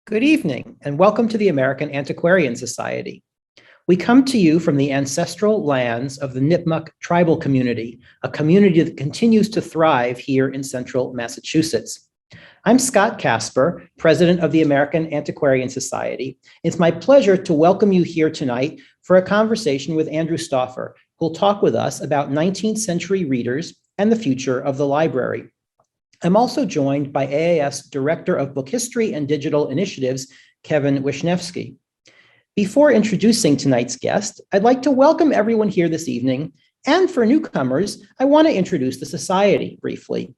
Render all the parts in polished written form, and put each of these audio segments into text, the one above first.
Good evening, and welcome to the American Antiquarian Society. We come to you from the ancestral lands of the Nipmuc tribal community, a community that continues to thrive here in central Massachusetts. I'm Scott Casper, president of the American Antiquarian Society. It's my pleasure to welcome you here tonight for a conversation with Andrew Stauffer, who'll talk with us about 19th century readers and the future of the library. I'm also joined by AAS Director of Book History and Digital Initiatives, Kevin Wisniewski. Before introducing tonight's guest, I'd like to welcome everyone here this evening. And for newcomers, I want to introduce the Society briefly.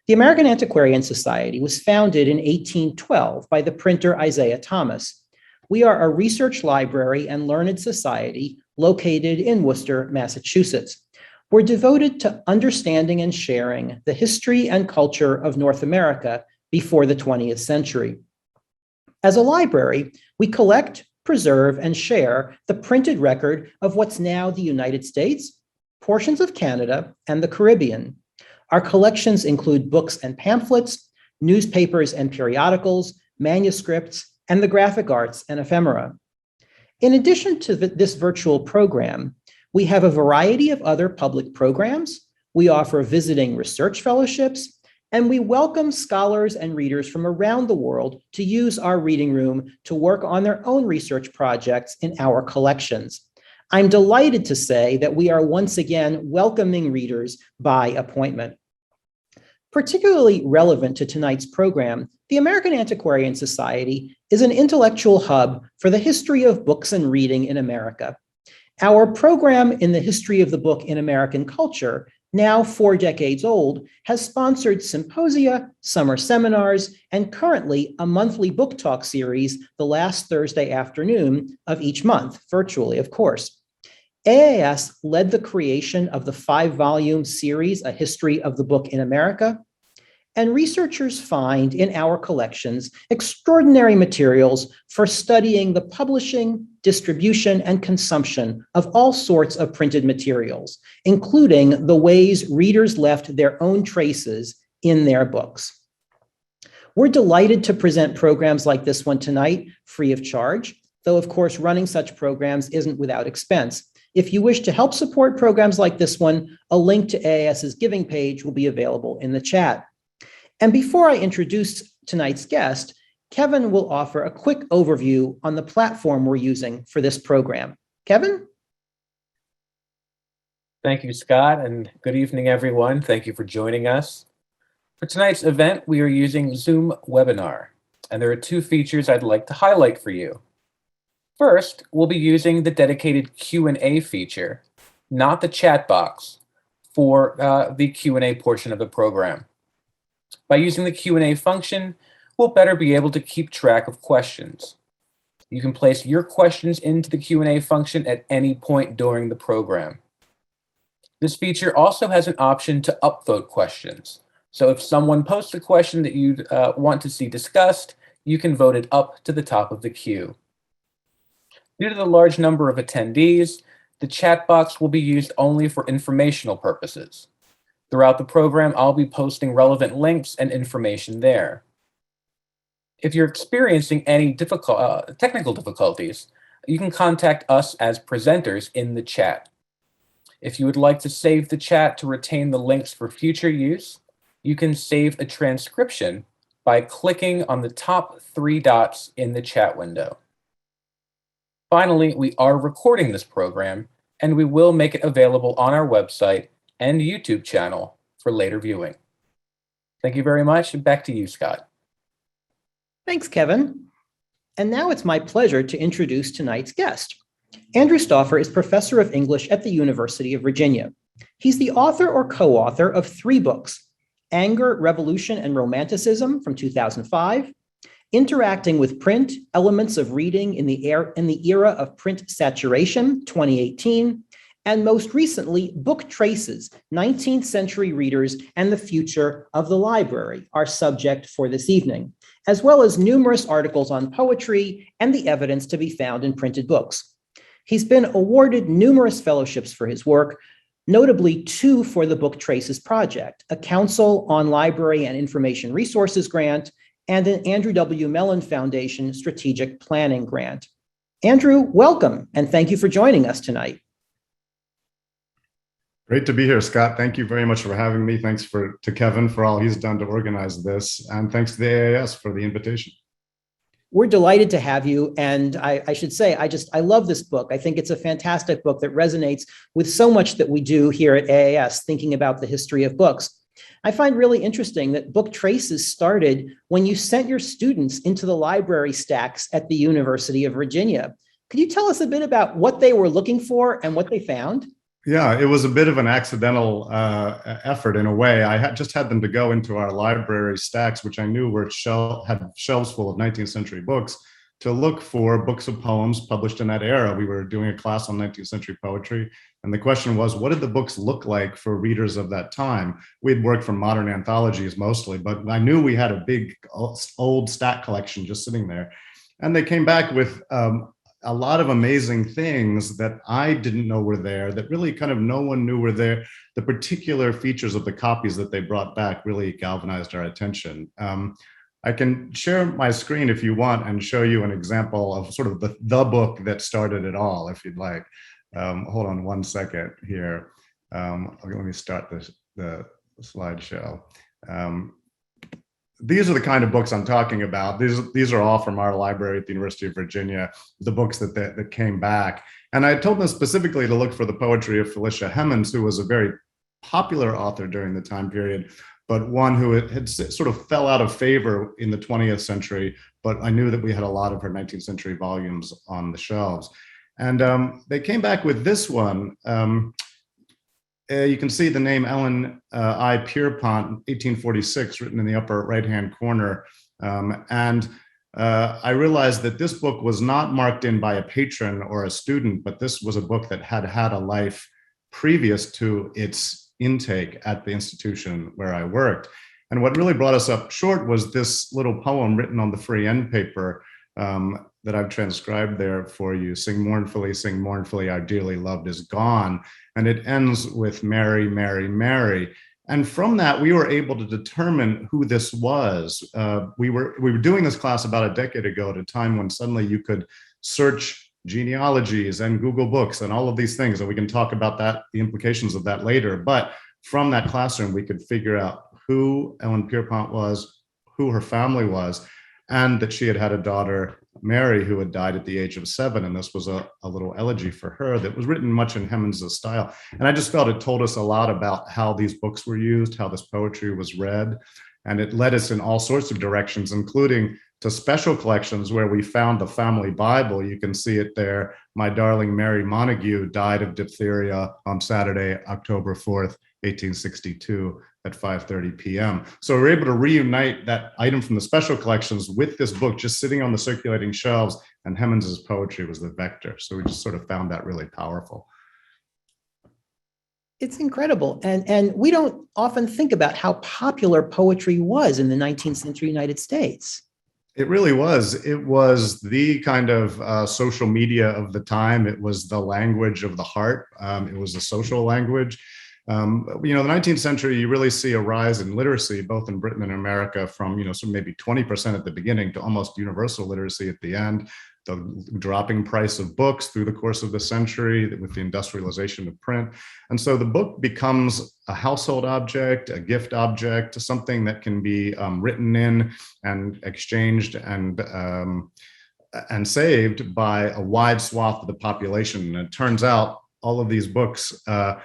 The American Antiquarian Society was founded in 1812 by the printer Isaiah Thomas. We are a research library and learned society located in Worcester, Massachusetts. We're devoted to understanding and sharing the history and culture of North America before the 20th century. As a library, we collect, preserve, and share the printed record of what's now the United States, portions of Canada, and the Caribbean. Our collections include books and pamphlets, newspapers and periodicals, manuscripts, and the graphic arts and ephemera. In addition to this virtual program, we have a variety of other public programs. We offer visiting research fellowships, and we welcome scholars and readers from around the world to use our reading room to work on their own research projects in our collections. I'm delighted to say that we are once again welcoming readers by appointment. Particularly relevant to tonight's program, the American Antiquarian Society is an intellectual hub for the history of books and reading in America. Our program in the history of the book in American culture, now 4 decades old, has sponsored symposia, summer seminars, and currently a monthly book talk series the last Thursday afternoon of each month, virtually, of course. AAS led the creation of the 5-volume series, A History of the Book in America, and researchers find in our collections extraordinary materials for studying the publishing, distribution, and consumption of all sorts of printed materials, including the ways readers left their own traces in their books. We're delighted to present programs like this one tonight, free of charge, though of course running such programs isn't without expense. If you wish to help support programs like this one, a link to AAS's giving page will be available in the chat. And before I introduce tonight's guest, Kevin will offer a quick overview on the platform we're using for this program. Kevin? Thank you, Scott, and good evening, everyone. Thank you for joining us. For tonight's event, we are using Zoom Webinar, and there are 2 features I'd like to highlight for you. First, we'll be using the dedicated Q&A feature, not the chat box, for the Q&A portion of the program. By using the Q&A function, we'll better be able to keep track of questions. You can place your questions into the Q&A function at any point during the program. This feature also has an option to upvote questions. So if someone posts a question that you want to see discussed, you can vote it up to the top of the queue. Due to the large number of attendees, the chat box will be used only for informational purposes. Throughout the program, I'll be posting relevant links and information there. If you're experiencing any technical difficulties, you can contact us as presenters in the chat. If you would like to save the chat to retain the links for future use, you can save a transcription by clicking on the top 3 dots in the chat window. Finally, we are recording this program, and we will make it available on our website and YouTube channel for later viewing. Thank you very much, and back to you, Scott. Thanks, Kevin. And now it's my pleasure to introduce tonight's guest. Andrew Stauffer is professor of English at the University of Virginia. He's the author or co-author of 3 books, Anger, Revolution, and Romanticism from 2005, Interacting with Print, Elements of Reading in the Era of Print Saturation, 2018, and most recently, Book Traces, 19th Century Readers and the Future of the Library, our subject for this evening, as well as numerous articles on poetry and the evidence to be found in printed books. He's been awarded numerous fellowships for his work, notably 2 for the Book Traces Project, a Council on Library and Information Resources grant, and an Andrew W. Mellon Foundation Strategic Planning Grant. Andrew, welcome, and thank you for joining us tonight. Great to be here, Scott. Thank you very much for having me. Thanks to Kevin for all he's done to organize this, and thanks to the AAS for the invitation. We're delighted to have you, and I should say, I love this book. I think it's a fantastic book that resonates with so much that we do here at AAS, thinking about the history of books. I find really interesting that Book Traces started when you sent your students into the library stacks at the University of Virginia. Could you tell us a bit about what they were looking for and what they found? Yeah, it was a bit of an accidental effort in a way. I just had them to go into our library stacks, which I knew had shelves full of 19th century books, to look for books of poems published in that era. We were doing a class on 19th century poetry, and the question was, what did the books look like for readers of that time? We'd worked from modern anthologies mostly, but I knew we had a big old stack collection just sitting there. And they came back with a lot of amazing things that I didn't know were there, that really kind of no one knew were there. The particular features of the copies that they brought back really galvanized our attention. I can share my screen if you want and show you an example of sort of the book that started it all, if you'd like. Hold on one second here. Let me start the slideshow. These are the kind of books I'm talking about. These are all from our library at the University of Virginia, the books that came back. And I told them specifically to look for the poetry of Felicia Hemans, who was a very popular author during the time period, but one who had sort of fell out of favor in the 20th century. But I knew that we had a lot of her 19th century volumes on the shelves. And they came back with this one. You can see the name Ellen I. Pierpont, 1846, written in the upper right-hand corner. I realized that this book was not marked in by a patron or a student, but this was a book that had had a life previous to its intake at the institution where I worked. And what really brought us up short was this little poem written on the free end paper that I've transcribed there for you. Sing mournfully, our dearly loved is gone. And it ends with Mary, Mary, Mary. And from that, we were able to determine who this was. We were doing this class about a decade ago at a time when suddenly you could search genealogies and Google Books and all of these things. And we can talk about that, the implications of that later. But from that classroom, we could figure out who Ellen Pierpont was, who her family was, and that she had had a daughter, Mary, who had died at the age of 7. And this was a little elegy for her that was written much in Hemans' style. And I just felt it told us a lot about how these books were used, how this poetry was read. And it led us in all sorts of directions, including to special collections where we found the family Bible. You can see it there. My darling Mary Montague died of diphtheria on Saturday, October 4th, 1862 at 5:30 p.m. So we were able to reunite that item from the special collections with this book just sitting on the circulating shelves, and Hemans' poetry was the vector. So we just sort of found that really powerful. It's incredible. And we don't often think about how popular poetry was in the 19th century United States. It really was. It was the kind of social media of the time. It was the language of the heart. It was the social language. The 19th century, you really see a rise in literacy, both in Britain and America, from, so maybe 20% at the beginning to almost universal literacy at the end. The dropping price of books through the course of the century with the industrialization of print. And so the book becomes a household object, a gift object, something that can be written in and exchanged and saved by a wide swath of the population. And it turns out all of these books, a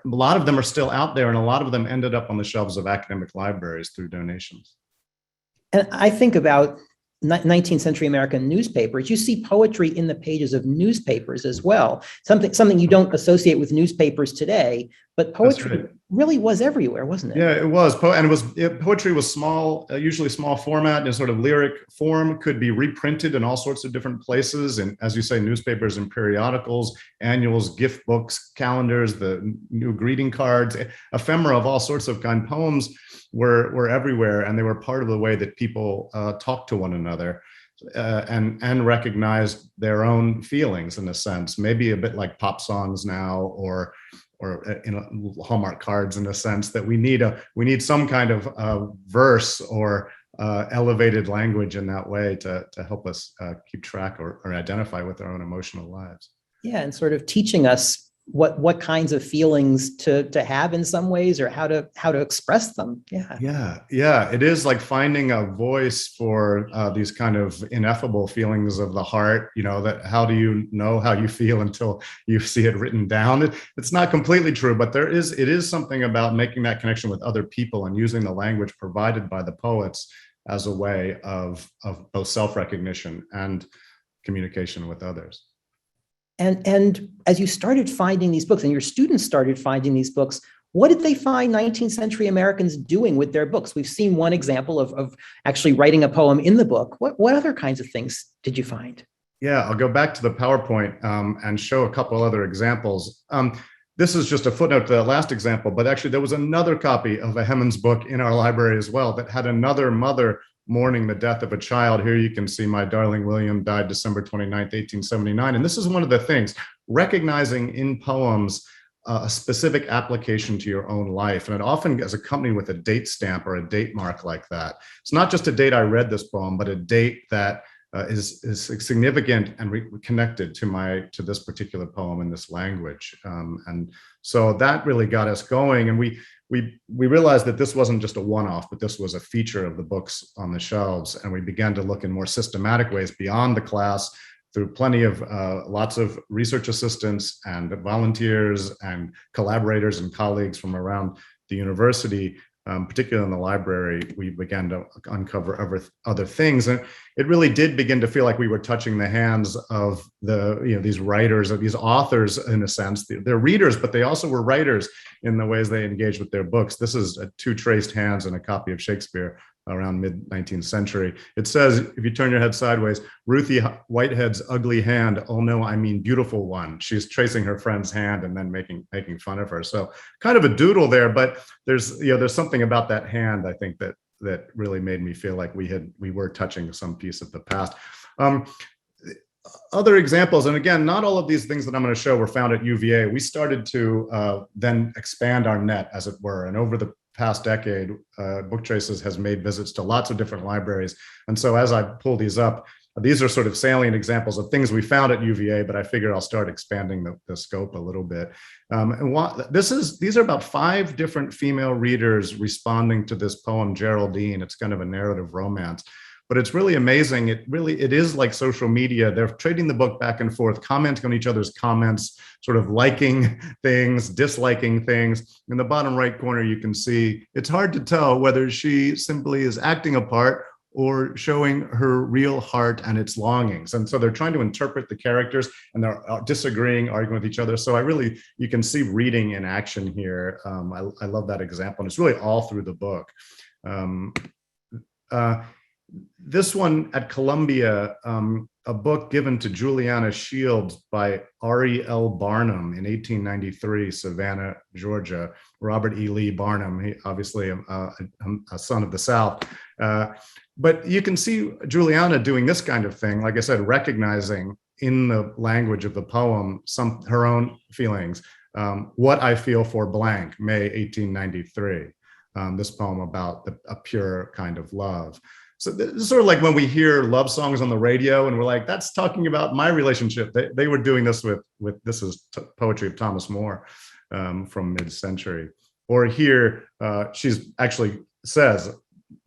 lot of them are still out there, and a lot of them ended up on the shelves of academic libraries through donations. And I think about 19th century American newspapers. You see poetry in the pages of newspapers as well. Something you don't associate with newspapers today, but poetry really was everywhere, wasn't it? Yeah, it was. Poetry was small, usually small format in sort of lyric form, could be reprinted in all sorts of different places. And as you say, newspapers and periodicals, annuals, gift books, calendars, the new greeting cards, ephemera of all sorts of kind. Poems were everywhere, and they were part of the way that people talked to one another and recognized their own feelings, in a sense, maybe a bit like pop songs now, or Hallmark cards, in a sense that we need some kind of verse or elevated language in that way to help us keep track or identify with our own emotional lives. Yeah, and sort of teaching us what kinds of feelings to have in some ways, or how to express them. Yeah. It is like finding a voice for these kind of ineffable feelings of the heart. That how do you know how you feel until you see it written down? It's not completely true, but it is something about making that connection with other people and using the language provided by the poets as a way of both self-recognition and communication with others. And as you started finding these books and your students started finding these books, what did they find 19th century Americans doing with their books? We've seen one example of actually writing a poem in the book. What other kinds of things did you find? Yeah, I'll go back to the PowerPoint and show a couple other examples. This is just a footnote to the last example, but actually there was another copy of a Hemans book in our library as well that had another mother mourning the death of a child. Here you can see my darling William died December 29th, 1879. And this is one of the things, recognizing in poems a specific application to your own life. And it often is accompanied with a date stamp or a date mark like that. It's not just a date I read this poem, but a date that is significant and connected to this particular poem in this language. And so that really got us going. And we realized that this wasn't just a one-off, but this was a feature of the books on the shelves. And we began to look in more systematic ways beyond the class through plenty of lots of research assistants and volunteers and collaborators and colleagues from around the university, particularly in the library. We began to uncover other things. And it really did begin to feel like we were touching the hands of these writers, of these authors, in a sense. They're readers, but they also were writers in the ways they engaged with their books. This is two traced hands and a copy of Shakespeare around mid-19th century. It says, if you turn your head sideways, Ruthie Whitehead's ugly hand, oh no, I mean beautiful one. She's tracing her friend's hand and then making fun of her. So kind of a doodle there, but there's something about that hand, I think, that really made me feel like we were touching some piece of the past. Other examples, and again, not all of these things that I'm going to show were found at UVA. We started to then expand our net, as it were, and over the past decade, Book Traces has made visits to lots of different libraries. And so as I pull these up, these are sort of salient examples of things we found at UVA, but I figure I'll start expanding the scope a little bit. These are about 5 different female readers responding to this poem, Geraldine. It's kind of a narrative romance. But it's really amazing. It is like social media. They're trading the book back and forth, commenting on each other's comments, sort of liking things, disliking things. In the bottom right corner, you can see it's hard to tell whether she simply is acting a part or showing her real heart and its longings. And so they're trying to interpret the characters, and they're disagreeing, arguing with each other. So you can see reading in action here. I love that example. And it's really all through the book. This one at Columbia, a book given to Juliana Shields by R.E. L. Barnum in 1893, Savannah, Georgia. Robert E. Lee Barnum, he obviously a son of the South. But you can see Juliana doing this kind of thing, like I said, recognizing in the language of the poem her own feelings. What I Feel for Blank, May 1893. This poem about a pure kind of love. So this is sort of like when we hear love songs on the radio and we're like, that's talking about my relationship. They were doing this with this is poetry of Thomas More from mid-century. Or here, she's actually says,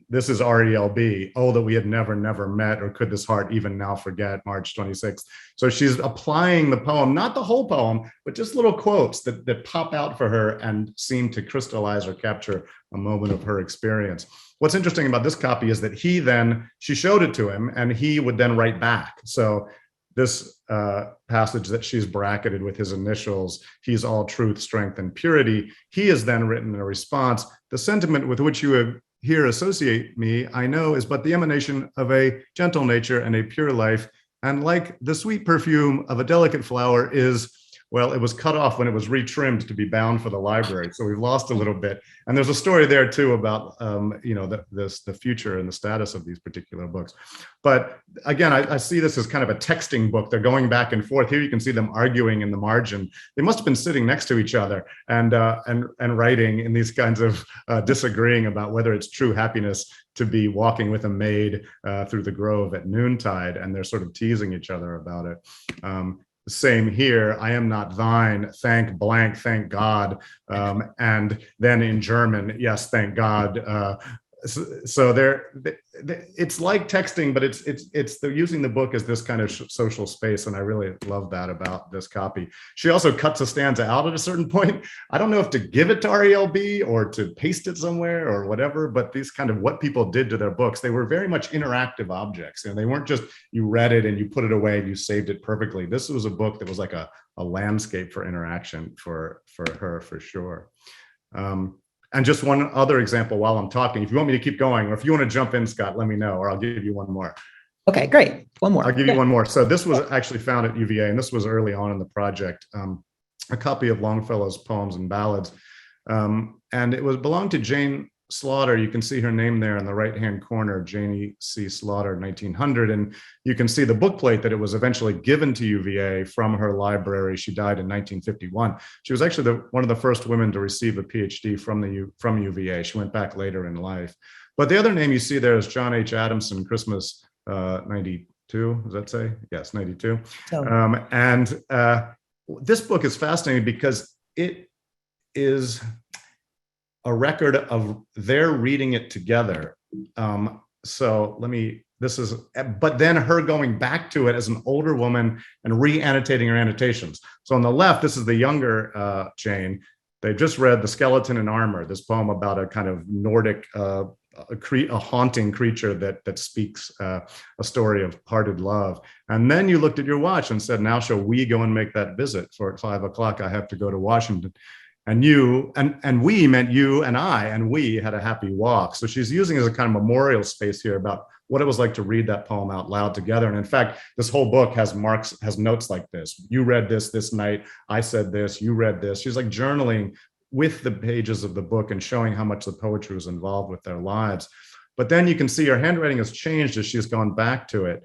this is RELB, oh, that we had never met, or could this heart even now forget, March 26th. So she's applying the poem, not the whole poem, but just little quotes that pop out for her and seem to crystallize or capture a moment of her experience. What's interesting about this copy is that she showed it to him and he would then write back. So this passage that she's bracketed with his initials, he's all truth, strength, and purity, he has then written in a response, the sentiment with which you here associate me, I know, is but the emanation of a gentle nature and a pure life, and like the sweet perfume of a delicate flower is Well, it was cut off when it was retrimmed to be bound for the library. So we've lost a little bit. And there's a story there too about, the future and the status of these particular books. But again, I see this as kind of a texting book. They're going back and forth. Here you can see them arguing in the margin. They must have been sitting next to each other and writing in these kinds of disagreeing about whether it's true happiness to be walking with a maid through the grove at noontide, and they're sort of teasing each other about it. Same here. I am not thine. Thank blank. Thank God. And then in German, yes, thank God. So it's like texting, but they're using the book as this kind of social space, and I really love that about this copy. She also cuts a stanza out at a certain point. I don't know if to give it to RELB or to paste it somewhere or whatever, but these kind of what people did to their books, they were very much interactive objects, and they weren't just you read it and you put it away and you saved it perfectly. This was a book that was like a landscape for interaction for her, for sure. And just one other example while I'm talking, if you want me to keep going, or if you want to jump in, Scott, let me know, or I'll give you one more. Okay, great. One more. I'll give you one more. So this was actually found at UVA, and this was early on in the project, a copy of Longfellow's Poems and Ballads. And it belonged to Jane Slaughter. You can see her name there in the right-hand corner, Janie C. Slaughter, 1900. And you can see the bookplate that it was eventually given to UVA from her library. She died in 1951. She was actually one of the first women to receive a PhD from UVA. She went back later in life. But the other name you see there is John H. Adamson, Christmas 92, does that say? Yes, 92. This book is fascinating because it is a record of their reading it together. But then her going back to it as an older woman and re-annotating her annotations. So on the left, this is the younger Jane. They've just read The Skeleton in Armor, this poem about a kind of Nordic, a haunting creature that speaks a story of parted love. And then you looked at your watch and said, now shall we go and make that visit? For at 5 o'clock, I have to go to Washington. And you, and we meant you and I, and we had a happy walk. So she's using as a kind of memorial space here about what it was like to read that poem out loud together. And in fact, this whole book has notes like this. You read this night, I said this, you read this. She's like journaling with the pages of the book and showing how much the poetry was involved with their lives. But then you can see her handwriting has changed as she's gone back to it.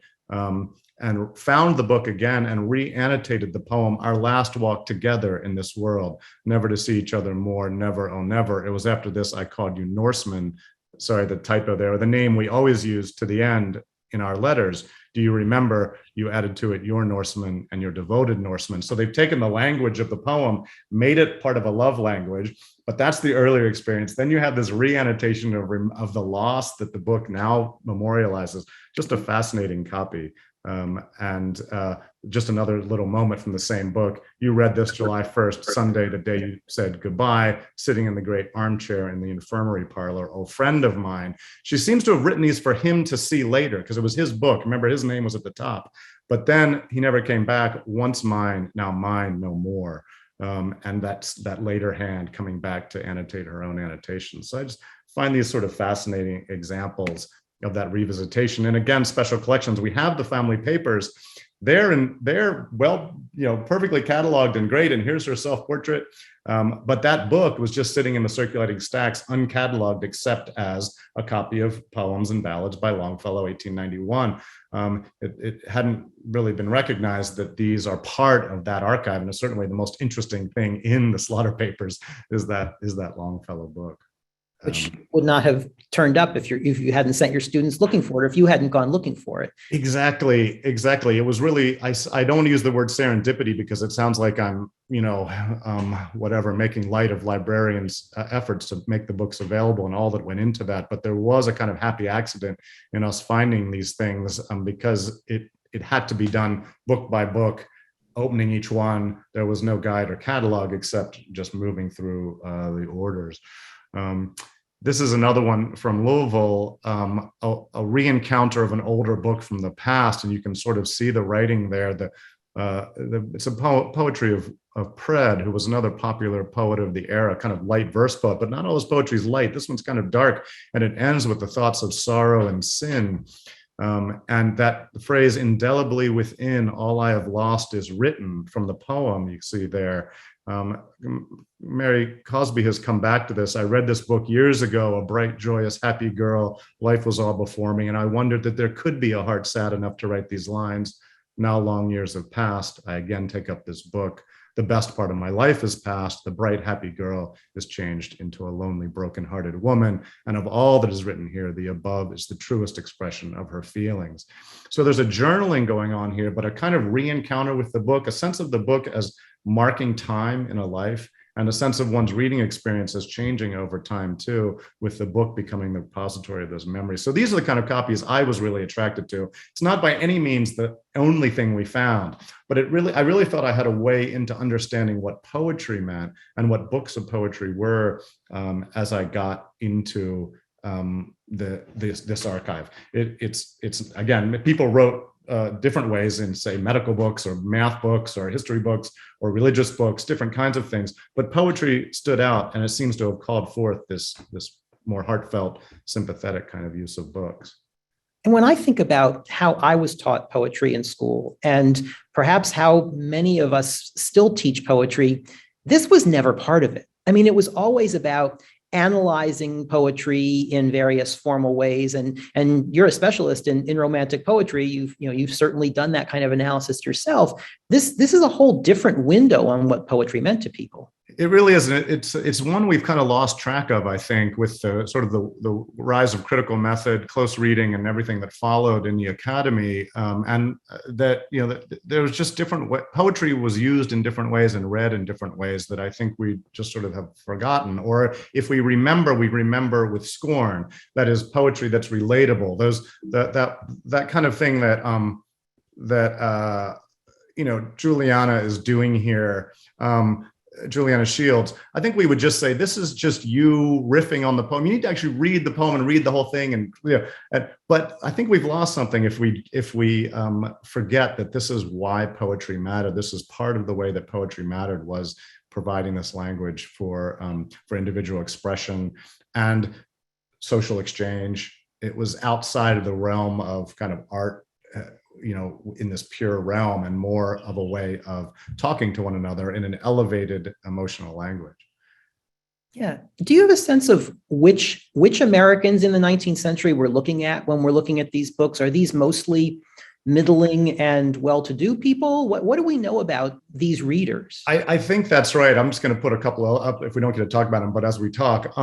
And found the book again and re-annotated the poem, Our Last Walk Together in This World, Never to See Each Other More, Never, Oh Never. It was after this I called you Norseman. Sorry, the typo there, or the name we always use to the end in our letters. Do you remember you added to it your Norseman and your devoted Norseman? So they've taken the language of the poem, made it part of a love language, but that's the earlier experience. Then you have this re-annotation of the loss that the book now memorializes. Just a fascinating copy. Just another little moment from the same book. You read this July 1st, Sunday, the day you said goodbye, sitting in the great armchair in the infirmary parlor, oh friend of mine. She seems to have written these for him to see later because it was his book. Remember, his name was at the top. But then he never came back. Once mine, now mine no more. And that's that later hand coming back to annotate her own annotations. So I just find these sort of fascinating examples of that revisitation. And again, special collections. We have the family papers. They're well, perfectly cataloged and great. And here's her self-portrait. But that book was just sitting in the circulating stacks, uncatalogued, except as a copy of Poems and Ballads by Longfellow, 1891. It hadn't really been recognized that these are part of that archive. And it's certainly the most interesting thing in the Slaughter papers is that Longfellow book. Which would not have turned up if you hadn't sent your students looking for it, if you hadn't gone looking for it. Exactly. It was really, I don't want to use the word serendipity because it sounds like I'm, making light of librarians' efforts to make the books available and all that went into that. But there was a kind of happy accident in us finding these things because it had to be done book by book, opening each one. There was no guide or catalog except just moving through the orders. This is another one from Louisville, a re-encounter of an older book from the past, and you can sort of see the writing there. It's a poetry of Pred, who was another popular poet of the era, kind of light verse poet, but not all his poetry is light. This one's kind of dark, and it ends with the thoughts of sorrow and sin. And that phrase, indelibly within, all I have lost is written, from the poem you see there. Mary Cosby has come back to this. I read this book years ago, a bright, joyous, happy girl. Life was all before me. And I wondered that there could be a heart sad enough to write these lines. Now long years have passed. I again take up this book. The best part of my life is past. The bright, happy girl is changed into a lonely, broken-hearted woman. And of all that is written here, the above is the truest expression of her feelings. So there's a journaling going on here, but a kind of re-encounter with the book, a sense of the book as marking time in a life, and a sense of one's reading experience as changing over time too, with the book becoming the repository of those memories. So these are the kind of copies I was really attracted to. It's not by any means the only thing we found, but I really felt I had a way into understanding what poetry meant and what books of poetry were as I got into this archive. It's again, people wrote different ways in, say, medical books or math books or history books or religious books, different kinds of things. But poetry stood out, and it seems to have called forth this more heartfelt, sympathetic kind of use of books. And when I think about how I was taught poetry in school, and perhaps how many of us still teach poetry, this was never part of it. I mean, it was always about analyzing poetry in various formal ways, and you're a specialist in romantic poetry. You've certainly done that kind of analysis yourself. This is a whole different window on what poetry meant to people. It really is. It's one we've kind of lost track of, I think, with the sort of the rise of critical method, close reading, and everything that followed in the academy. And that there was just different poetry was used in different ways and read in different ways that I think we just sort of have forgotten. Or if we remember with scorn. That is poetry that's relatable. That kind of thing that Juliana is doing here. Juliana Shields, I think we would just say, this is just you riffing on the poem. You need to actually read the poem and read the whole thing. But I think we've lost something if we forget that this is why poetry mattered. This is part of the way that poetry mattered, was providing this language for individual expression and social exchange. It was outside of the realm of kind of art, in this pure realm, and more of a way of talking to one another in an elevated emotional language. Yeah. Do you have a sense of which Americans in the 19th century we're looking at when we're looking at these books? Are these mostly middling and well-to-do people? What do we know about these readers? I think that's right. I'm just going to put a couple up if we don't get to talk about them, but as we talk.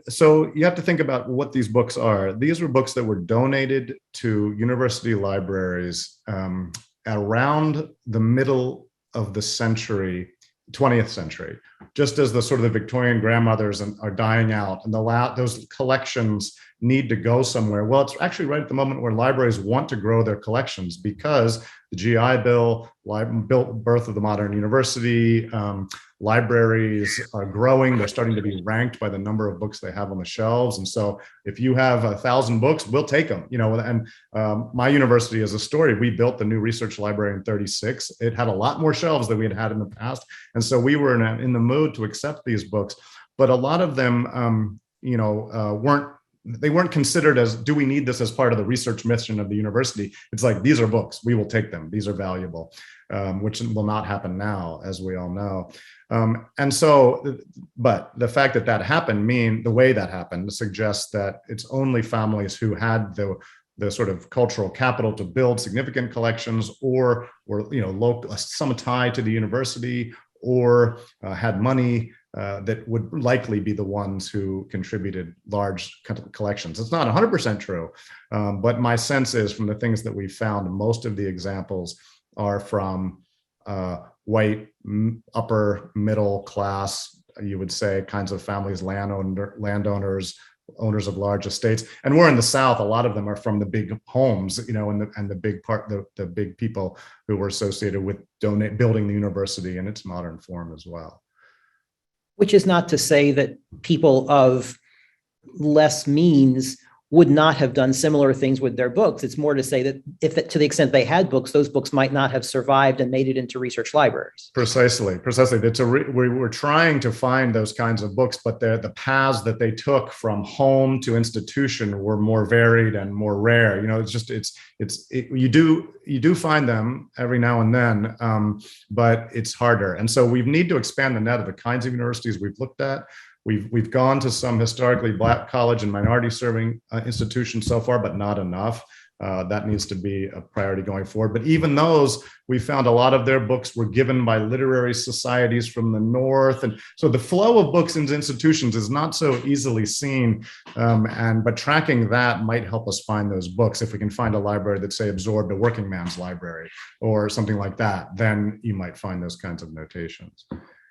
So you have to think about what these books are. These were books that were donated to university libraries around the middle of the century, 20th century, just as the sort of the Victorian grandmothers are dying out, and those collections need to go somewhere. Well, it's actually right at the moment where libraries want to grow their collections, because the GI Bill, birth of the modern university, libraries are growing. They're starting to be ranked by the number of books they have on the shelves. And so if you have 1,000 books, we'll take them. And my university, as a story, we built the new research library in 36. It had a lot more shelves than we had had in the past. And so we were in the mood to accept these books. But a lot of them, weren't considered as, do we need this as part of the research mission of the university? It's like, these are books, we will take them. These are valuable, which will not happen now, as we all know. But the fact that happened, the way that happened suggests that it's only families who had the sort of cultural capital to build significant collections, or were, local, some tie to the university, or had money, that would likely be the ones who contributed large collections. It's not 100% true, but my sense is, from the things that we found, most of the examples are from white, upper middle class, you would say, kinds of families, landowners, owners of large estates. And we're in the South, a lot of them are from the big homes, and the big part, the big people who were associated with building the university in its modern form as well. Which is not to say that people of less means would not have done similar things with their books. It's more to say that if to the extent they had books, those books might not have survived and made it into research libraries. Precisely. We were trying to find those kinds of books, but the paths that they took from home to institution were more varied and more rare. You do find them every now and then, but it's harder. And so we need to expand the net of the kinds of universities we've looked at. We've gone to some historically Black college and minority serving institutions so far, but not enough. That needs to be a priority going forward. But even those, we found a lot of their books were given by literary societies from the North. And so the flow of books into institutions is not so easily seen. But tracking that might help us find those books. If we can find a library that, say, absorbed a working man's library or something like that, then you might find those kinds of notations.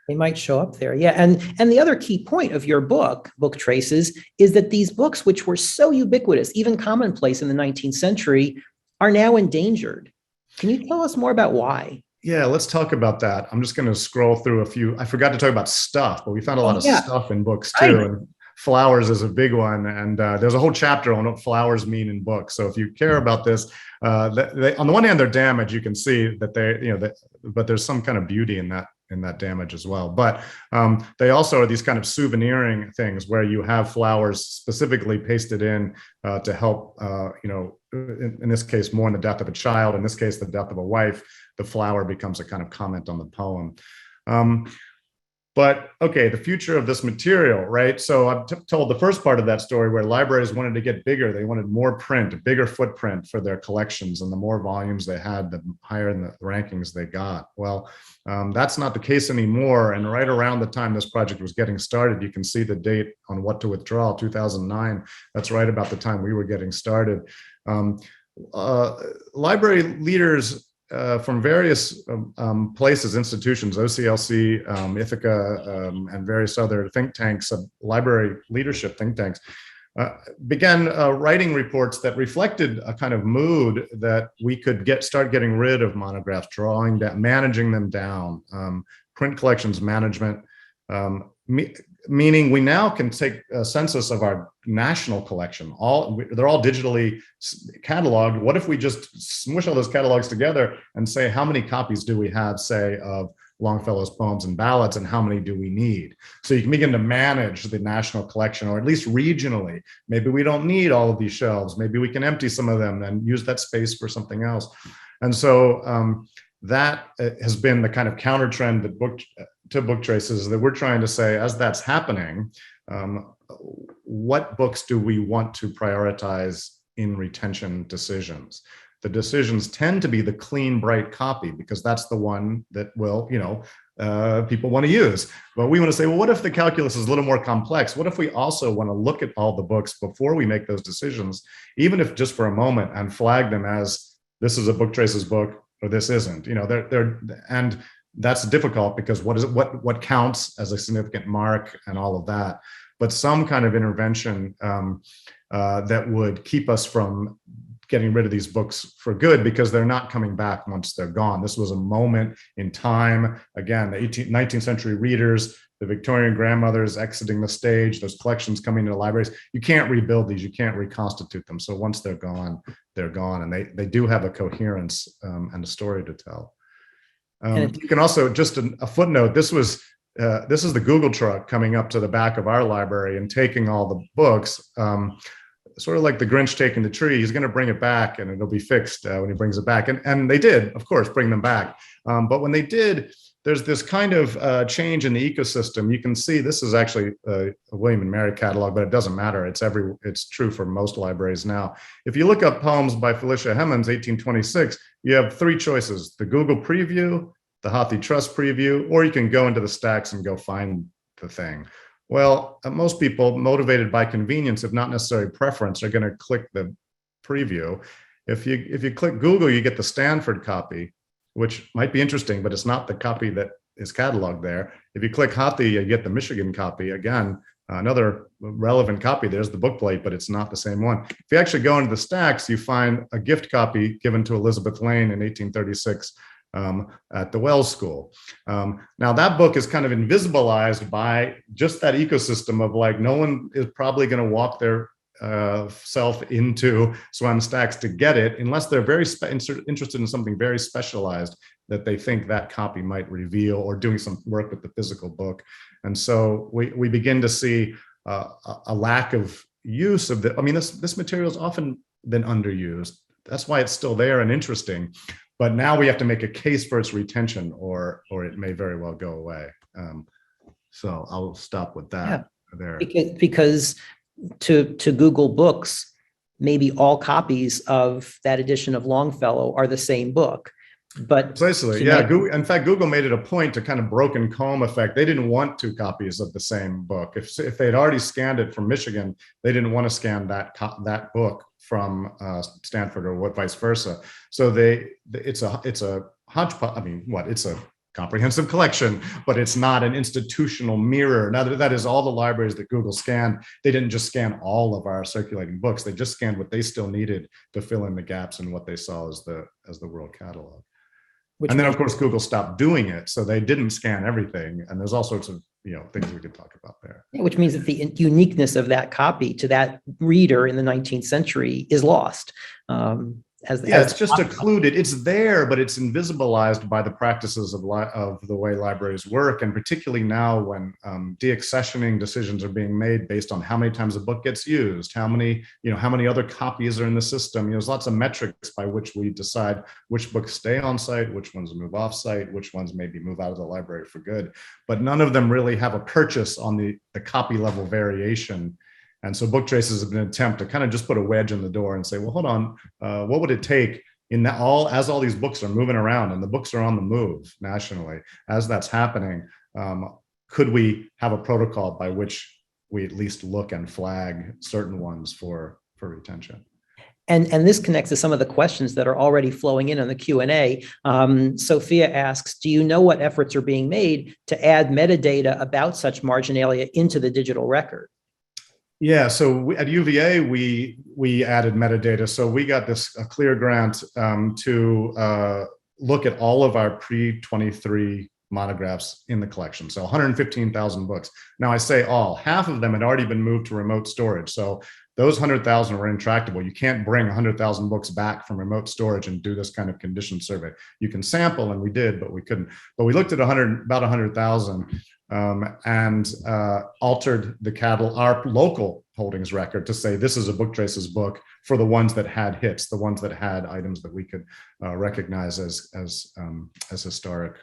They might show up there. Yeah. And the other key point of your book, Book Traces, is that these books, which were so ubiquitous, even commonplace in the 19th century, are now endangered. Can you tell us more about why? Yeah, let's talk about that. I'm just going to scroll through a few. I forgot to talk about stuff, but we found a lot of stuff in books too. Right. And flowers is a big one. And there's a whole chapter on what flowers mean in books. So if you care about this, on the one hand, they're damaged. You can see that but there's some kind of beauty in that damage as well. But they also are these kind of souveniring things where you have flowers specifically pasted in to help, in this case, mourn the death of a child. In this case, the death of a wife. The flower becomes a kind of comment on the poem. But okay, the future of this material, right? So I've told the first part of that story where libraries wanted to get bigger. They wanted more print, a bigger footprint for their collections. And the more volumes they had, the higher in the rankings they got. Well, that's not the case anymore. And right around the time this project was getting started, you can see the date on what to withdraw, 2009. That's right about the time we were getting started. Library leaders from various places, institutions, OCLC, Ithaca, and various other think tanks, library leadership think tanks, began writing reports that reflected a kind of mood that we could start getting rid of monographs, managing them down, print collections management, meaning we now can take a census of our national collection. They're all digitally cataloged. What if we just smush all those catalogs together and say, how many copies do we have, say, of Longfellow's poems and ballads, and how many do we need? So you can begin to manage the national collection, or at least regionally. Maybe we don't need all of these shelves. Maybe we can empty some of them and use that space for something else. And so that has been the kind of counter trend that Book Traces, that we're trying to say, as that's happening, what books do we want to prioritize in retention decisions? The decisions tend to be the clean, bright copy, because that's the one that will, people want to use. But we want to say, well, what if the calculus is a little more complex? What if we also want to look at all the books before we make those decisions, even if just for a moment, and flag them as, this is a Book Traces book, or this isn't? And that's difficult, because what counts as a significant mark and all of that. But some kind of intervention that would keep us from getting rid of these books for good, because they're not coming back once they're gone. This was a moment in time. Again, the 19th century readers, the Victorian grandmothers exiting the stage, those collections coming into libraries. You can't rebuild these, you can't reconstitute them. So once they're gone, they're gone. And they do have a coherence and a story to tell. You can also, just a footnote, this is the Google truck coming up to the back of our library and taking all the books, sort of like the Grinch taking the tree. He's going to bring it back and it'll be fixed when he brings it back. And they did, of course, bring them back. But when they did, there's this kind of change in the ecosystem. You can see this is actually a William and Mary catalog, but it doesn't matter. It's true for most libraries now. If you look up poems by Felicia Hemans, 1826, you have three choices: the Google preview, the Hathi Trust preview, or you can go into the stacks and go find the thing. Well, most people, motivated by convenience, if not necessarily preference, are going to click the preview. If you click Google, you get the Stanford copy, which might be interesting, but it's not the copy that is cataloged there. If you click Hathi, you get the Michigan copy. Again, another relevant copy. There's the bookplate, but it's not the same one. If you actually go into the stacks, you find a gift copy given to Elizabeth Lane in 1836 at the Wells School. Now that book is kind of invisibilized by just that ecosystem of, like, no one is probably going to walk their self into Swan Stacks to get it, unless they're very interested in something very specialized that they think that copy might reveal, or doing some work with the physical book. And so we begin to see a lack of use of the, I mean, this material has often been underused. That's why it's still there and interesting. But now we have to make a case for its retention, or it may very well go away. So I'll stop with that there. Because to Google Books, maybe all copies of that edition of Longfellow are the same book. But precisely, yeah. In fact, Google made it a point to kind of broken comb effect. They didn't want two copies of the same book. If they had already scanned it from Michigan, they didn't want to scan that book from Stanford, or vice versa. So it's a hodgepodge. I mean, it's a comprehensive collection, but it's not an institutional mirror. Now, that is all the libraries that Google scanned. They didn't just scan all of our circulating books. They just scanned what they still needed to fill in the gaps in what they saw as the world catalog. And then, of course, Google stopped doing it, so they didn't scan everything. And there's all sorts of things we could talk about there. Yeah, which means that the uniqueness of that copy to that reader in the 19th century is lost. It's just occluded. It's there, but it's invisibilized by the practices of the way libraries work, and particularly now when deaccessioning decisions are being made based on how many times a book gets used, how many other copies are in the system. There's lots of metrics by which we decide which books stay on site, which ones move off site, which ones maybe move out of the library for good. But none of them really have a purchase on the copy level variation. And so book traces have been an attempt to kind of just put a wedge in the door and say, well, hold on, what would it take as all these books are moving around and the books are on the move nationally, as that's happening, could we have a protocol by which we at least look and flag certain ones for retention? And this connects to some of the questions that are already flowing in on the Q&A. Sophia asks, do you know what efforts are being made to add metadata about such marginalia into the digital record? Yeah, so at UVA, we added metadata. So we got a clear grant to look at all of our pre-23 monographs in the collection. So 115,000 books. Now I say all, half of them had already been moved to remote storage. So those 100,000 were intractable. You can't bring 100,000 books back from remote storage and do this kind of condition survey. You can sample, and we did, but we couldn't. But we looked at about 100,000. And altered our local holdings record to say this is a Book Traces book for the ones that had hits, the ones that had items that we could recognize as historic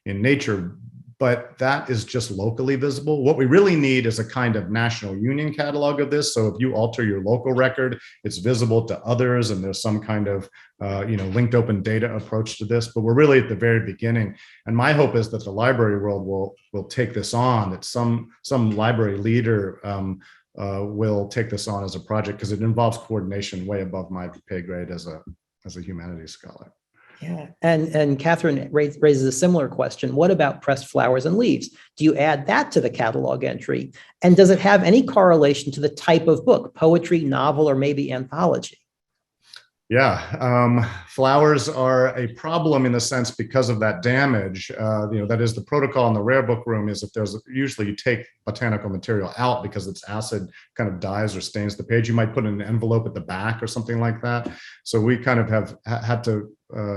in nature. But that is just locally visible. What we really need is a kind of national union catalog of this. So if you alter your local record, it's visible to others, and there's some kind of linked open data approach to this. But we're really at the very beginning. And my hope is that the library world will take this on, that some library leader will take this on as a project, because it involves coordination way above my pay grade as a humanities scholar. Yeah, and Catherine raises a similar question. What about pressed flowers and leaves? Do you add that to the catalog entry? And does it have any correlation to the type of book, poetry, novel, or maybe anthology? Yeah, flowers are a problem in the sense because of that damage. That is, the protocol in the rare book room is usually you take botanical material out because its acid kind of dyes or stains the page. You might put an envelope at the back or something like that. So we kind of have had to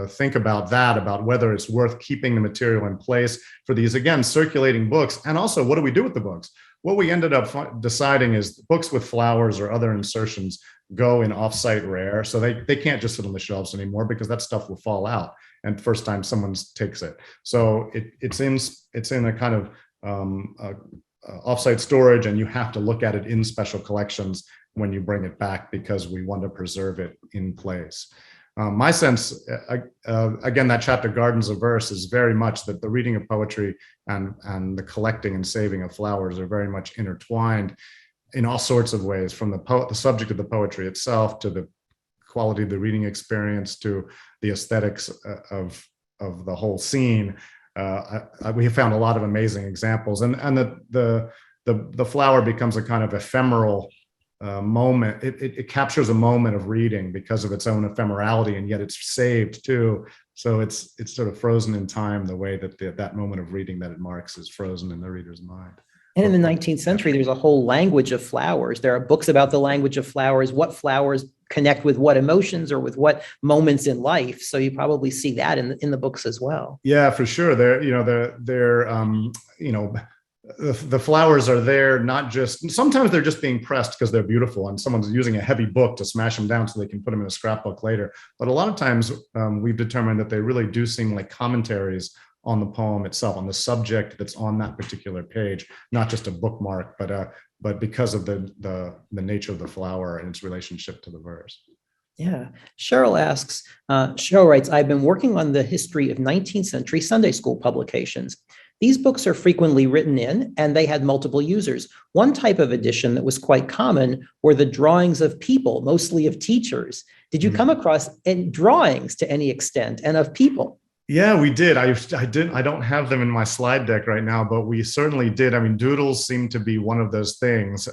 think about that, about whether it's worth keeping the material in place for these, again, circulating books. And also, what do we do with the books? What we ended up deciding is books with flowers or other insertions go in offsite rare. So they can't just sit on the shelves anymore, because that stuff will fall out and the first time someone takes it. So it's in a kind of offsite storage, and you have to look at it in special collections when you bring it back, because we want to preserve it in place. My sense, again, that chapter, Gardens of Verse, is very much that the reading of poetry and the collecting and saving of flowers are very much intertwined in all sorts of ways, from the subject of the poetry itself to the quality of the reading experience to the aesthetics of the whole scene. We have found a lot of amazing examples, and the flower becomes a kind of ephemeral moment. It captures a moment of reading because of its own ephemerality, and yet it's saved too. So it's sort of frozen in time, the way that that moment of reading that it marks is frozen in the reader's mind. And in the 19th century, there's a whole language of flowers. There are books about the language of flowers, what flowers connect with what emotions or with what moments in life. So you probably see that in the books as well. Yeah, for sure. The flowers are there, not just, sometimes they're just being pressed because they're beautiful and someone's using a heavy book to smash them down so they can put them in a scrapbook later. But a lot of times we've determined that they really do seem like commentaries on the poem itself, on the subject that's on that particular page, not just a bookmark, but because of the nature of the flower and its relationship to the verse. Yeah. Cheryl writes, I've been working on the history of 19th century Sunday school publications. These books are frequently written in, and they had multiple users. One type of edition that was quite common were the drawings of people, mostly of teachers. Did you come across drawings to any extent and of people? Yeah, we did. I don't have them in my slide deck right now, but we certainly did. I mean, doodles seem to be one of those things.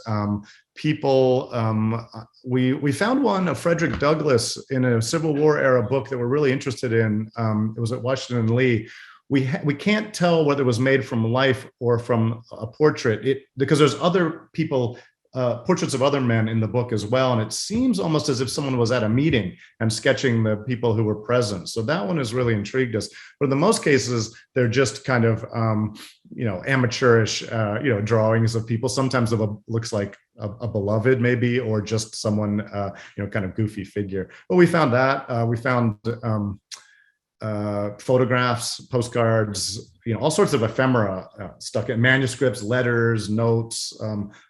We found one of Frederick Douglass in a Civil War era book that we're really interested in. It was at Washington and Lee. We can't tell whether it was made from life or from a portrait, because there's other people, portraits of other men in the book as well. And it seems almost as if someone was at a meeting and sketching the people who were present. So that one has really intrigued us. But in the most cases, they're just kind of, amateurish, drawings of people. Sometimes looks like a beloved maybe, or just someone, kind of goofy figure. But we found that. We found photographs, postcards, all sorts of ephemera stuck in manuscripts, letters, notes,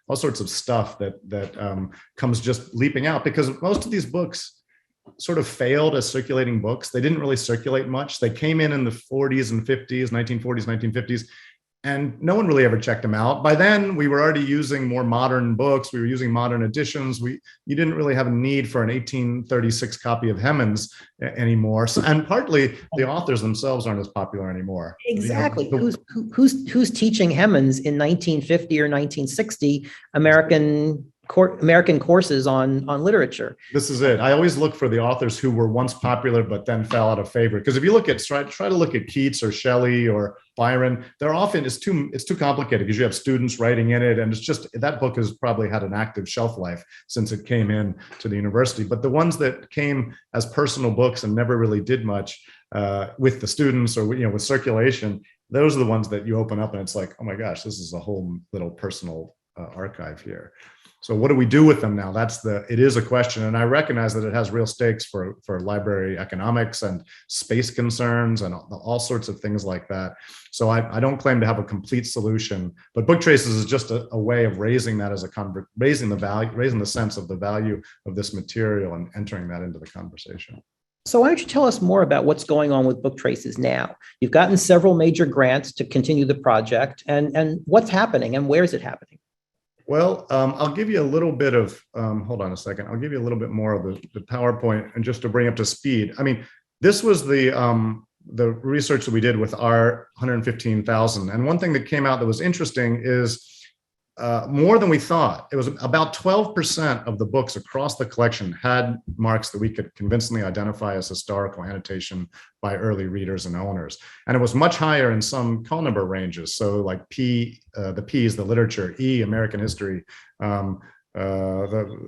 all sorts of stuff that comes just leaping out, because most of these books sort of failed as circulating books. They didn't really circulate much. They came in the 40s and 50s, 1940s, 1950s, and no one really ever checked them out. By then, we were already using more modern books. We were using modern editions. You didn't really have a need for an 1836 copy of Hemans anymore. So, and partly the authors themselves aren't as popular anymore. Exactly. Who's teaching Hemans in 1950 or 1960 American courses on literature? This is it. I always look for the authors who were once popular but then fell out of favor. Because if you look at try to look at Keats or Shelley or Byron, they're often it's too complicated because you have students writing in it, and it's just that book has probably had an active shelf life since it came in to the university. But the ones that came as personal books and never really did much with the students or with circulation, those are the ones that you open up and it's like, oh my gosh, this is a whole little personal archive here. So what do we do with them now? It is a question. And I recognize that it has real stakes for library economics and space concerns and all sorts of things like that. So I don't claim to have a complete solution, but Book Traces is just a way of raising that as raising the sense of the value of this material and entering that into the conversation. So why don't you tell us more about what's going on with Book Traces now? You've gotten several major grants to continue the project, and what's happening and where is it happening? Well, I'll give you a little bit of, hold on a second. I'll give you a little bit more of the PowerPoint, and just to bring up to speed. I mean, this was the research that we did with our 115,000. And one thing that came out that was interesting is more than we thought. It was about 12% of the books across the collection had marks that we could convincingly identify as historical annotation by early readers and owners. And it was much higher in some call number ranges. So like P, the P's, the literature, E, American history, the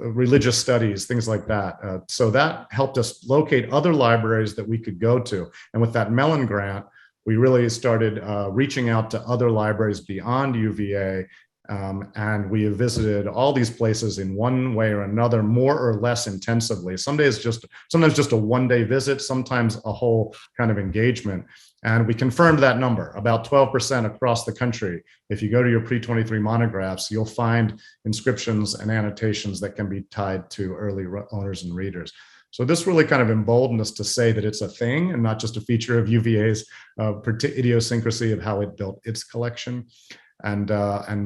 religious studies, things like that. So that helped us locate other libraries that we could go to. And with that Mellon grant, we really started reaching out to other libraries beyond UVA. And we have visited all these places in one way or another, more or less intensively. Sometimes just a one-day visit, sometimes a whole kind of engagement. And we confirmed that number, about 12% across the country. If you go to your pre-23 monographs, you'll find inscriptions and annotations that can be tied to early owners and readers. So this really kind of emboldened us to say that it's a thing and not just a feature of UVA's idiosyncrasy of how it built its collection. And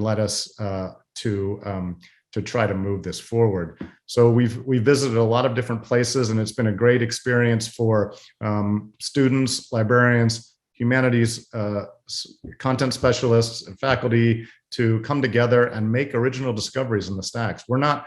led us to try to move this forward. So we've visited a lot of different places, and it's been a great experience for students, librarians, humanities, content specialists, and faculty to come together and make original discoveries in the stacks. We're not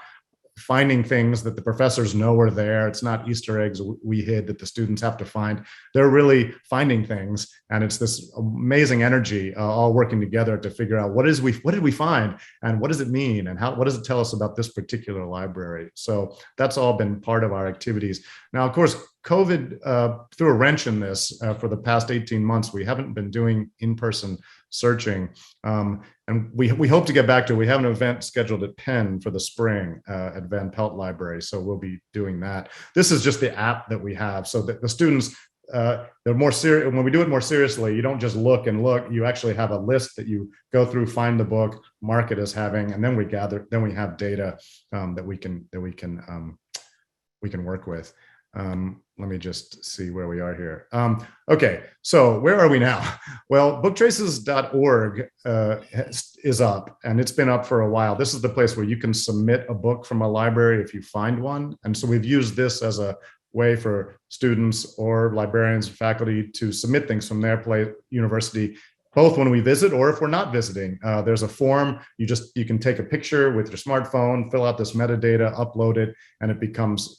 finding things that the professors know are there. It's not Easter eggs we hid that the students have to find. They're really finding things, and it's this amazing energy all working together to figure out what did we find, and what does it mean, and what does it tell us about this particular library. So that's all been part of our activities. Now, of course, COVID threw a wrench in this for the past 18 months. We haven't been doing in-person searching. And we hope to get back to it. We have an event scheduled at Penn for the spring at Van Pelt Library. So we'll be doing that. This is just the app that we have so that the students, they're more serious. When we do it more seriously, you don't just look and look, you actually have a list that you go through, find the book, mark it as having, and then we have data that we can work with. Let me just see where we are here. Okay, so where are we now? Well, booktraces.org is up, and it's been up for a while. This is the place where you can submit a book from a library if you find one. And so we've used this as a way for students or librarians, faculty to submit things from their university, both when we visit or if we're not visiting. There's a form, you can take a picture with your smartphone, fill out this metadata, upload it, and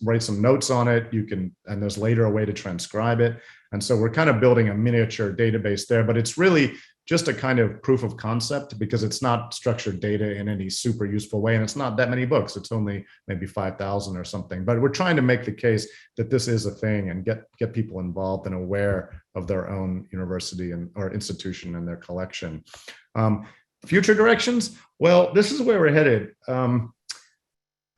write some notes on it. And there's later a way to transcribe it. And so we're kind of building a miniature database there, but it's really just a kind of proof of concept because it's not structured data in any super useful way. And it's not that many books. It's only maybe 5,000 or something, but we're trying to make the case that this is a thing and get people involved and aware of their own university or institution and their collection. Future directions? Well, this is where we're headed.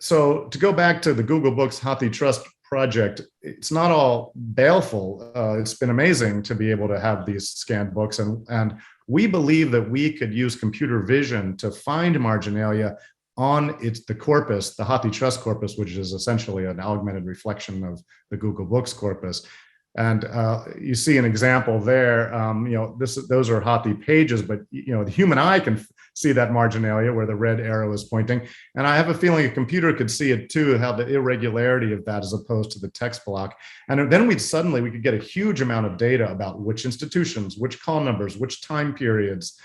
So to go back to the Google Books HathiTrust project, it's not all baleful. It's been amazing to be able to have these scanned books, and we believe that we could use computer vision to find Marginalia on the corpus, the HathiTrust corpus, which is essentially an augmented reflection of the Google Books corpus. And you see an example there. Those are Hathi pages, but the human eye can see that Marginalia where the red arrow is pointing. And I have a feeling a computer could see it too, how the irregularity of that as opposed to the text block. And then we could get a huge amount of data about which institutions, which call numbers, which time periods,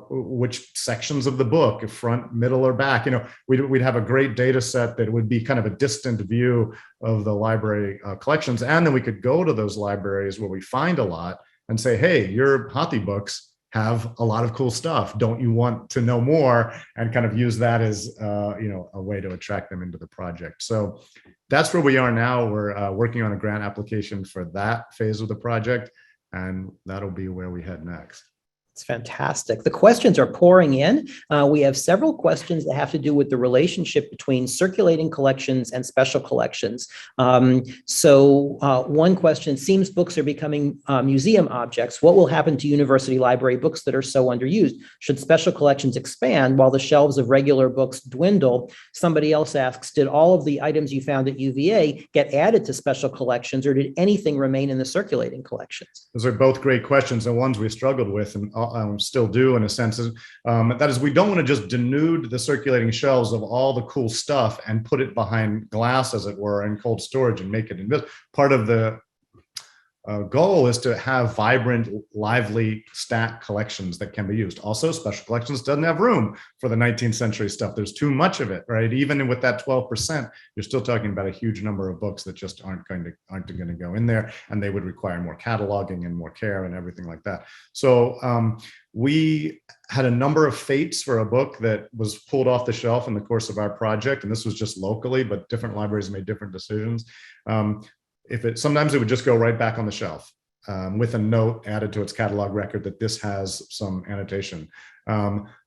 which sections of the book, front, middle, or back. We'd have a great data set that would be kind of a distant view of the library collections. And then we could go to those libraries where we find a lot and say, hey, your Hathi books have a lot of cool stuff. Don't you want to know more? And kind of use that as a way to attract them into the project. So that's where we are now. We're working on a grant application for that phase of the project, and that'll be where we head next. It's fantastic. The questions are pouring in. We have several questions that have to do with the relationship between circulating collections and special collections. One question, seems books are becoming museum objects. What will happen to university library books that are so underused? Should special collections expand while the shelves of regular books dwindle? Somebody else asks, did all of the items you found at UVA get added to special collections, or did anything remain in the circulating collections? Those are both great questions and ones we struggled with and still do in a sense. That is, we don't want to just denude the circulating shelves of all the cool stuff and put it behind glass, as it were, in cold storage and make it invisible. Part of the goal is to have vibrant, lively, stacked collections that can be used. Also, special collections doesn't have room for the 19th century stuff. There's too much of it, right? Even with that 12%, you're still talking about a huge number of books that just aren't going to go in there, and they would require more cataloging and more care and everything like that. So we had a number of fates for a book that was pulled off the shelf in the course of our project, and this was just locally, but different libraries made different decisions. Sometimes it would just go right back on the shelf with a note added to its catalog record that this has some annotation.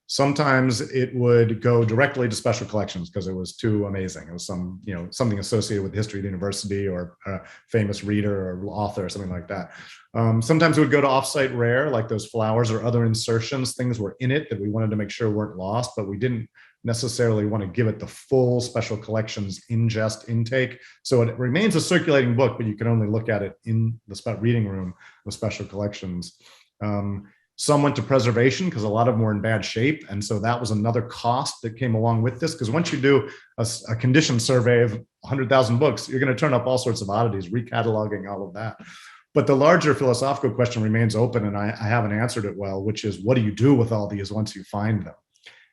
Sometimes it would go directly to special collections because it was too amazing. It was something associated with the history of the university or a famous reader or author or something like that. Sometimes it would go to offsite rare, like those flowers or other insertions. Things were in it that we wanted to make sure weren't lost, but we didn't necessarily want to give it the full special collections intake. So it remains a circulating book, but you can only look at it in the reading room of special collections. Some went to preservation because a lot of them were in bad shape. And so that was another cost that came along with this. Because once you do a condition survey of 100,000 books, you're going to turn up all sorts of oddities, recataloging all of that. But the larger philosophical question remains open, and I haven't answered it well, which is, what do you do with all these once you find them?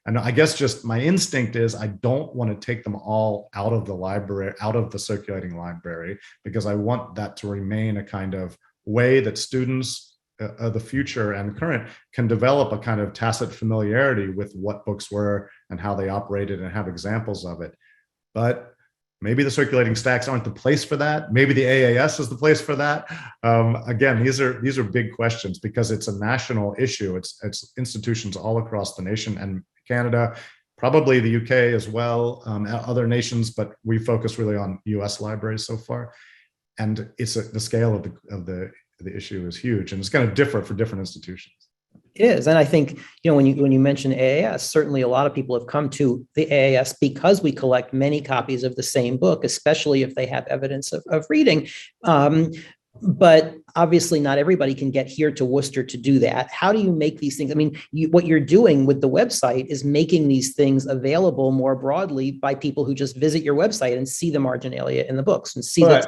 And I guess just my instinct is I don't want to take them all out of the library, out of the circulating library, because I want that to remain a kind of way that students of the future and current can develop a kind of tacit familiarity with what books were and how they operated and have examples of it. But maybe the circulating stacks aren't the place for that. Maybe the AAS is the place for that. Again, these are big questions because it's a national issue. It's institutions all across the nation and Canada, probably the UK as well, other nations, but we focus really on US libraries so far. And it's the scale of the issue is huge, and it's going to differ for different institutions. It is. And I think, when you mention AAS, certainly a lot of people have come to the AAS because we collect many copies of the same book, especially if they have evidence of reading. But obviously not everybody can get here to Worcester to do that. How do you make these things? I mean, what you're doing with the website is making these things available more broadly by people who just visit your website and see the marginalia in the books and see the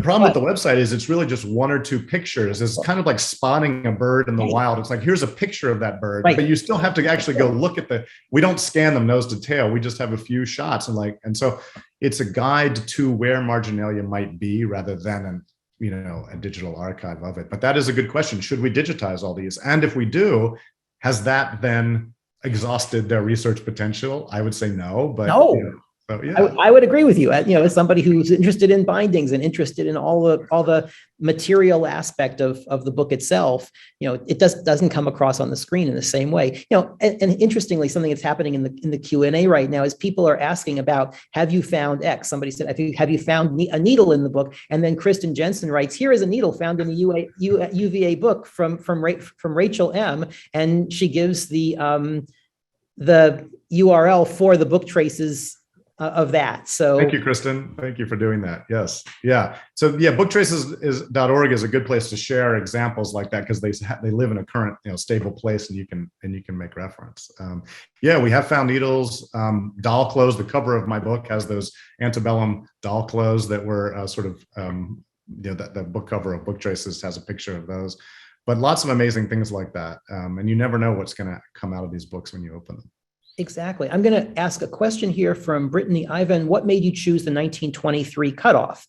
problem with the website is it's really just one or two pictures. It's kind of like spotting a bird in the wild. It's like, here's a picture of that bird, but you still have to actually go look at we don't scan them nose to tail. We just have a few shots and so it's a guide to where marginalia might be rather than a digital archive of it. But that is a good question. Should we digitize all these? And if we do, has that then exhausted their research potential? I would say no, but no. So, yeah. I would agree with you. As somebody who's interested in bindings and interested in all the material aspect of the book itself, it doesn't come across on the screen in the same way. And interestingly, something that's happening in the Q&A right now is people are asking about, have you found X? Somebody said, have you found a needle in the book? And then Kristen Jensen writes, here is a needle found in a UVA book from Rachel M. And she gives the URL for the book traces of that. So thank you, Kristen. Thank you for doing that. Yes. Yeah. So yeah, booktraces.org is a good place to share examples like that because they live in a current, stable place and you can make reference. Yeah, we have found needles, doll clothes. The cover of my book has those antebellum doll clothes that were the book cover of Book Traces has a picture of those, but lots of amazing things like that. And you never know what's going to come out of these books when you open them. Exactly. I'm going to ask a question here from Brittany Ivan. What made you choose the 1923 cutoff?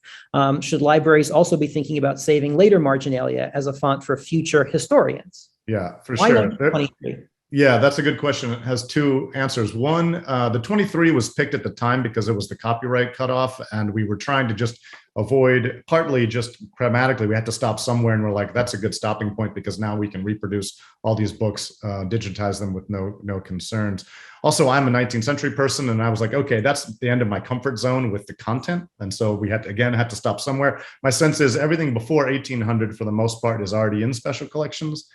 Should libraries also be thinking about saving later marginalia as a font for future historians? Yeah, for Why sure. 1923? Yeah, that's a good question. It has two answers. One, the 23 was picked at the time because it was the copyright cutoff, and we were trying to just avoid, partly just grammatically, we had to stop somewhere, and we're like, that's a good stopping point because now we can reproduce all these books, digitize them with no concerns. Also, I'm a 19th century person, and I was like, okay, that's the end of my comfort zone with the content. And so we had to stop somewhere. My sense is everything before 1800, for the most part, is already in special collections.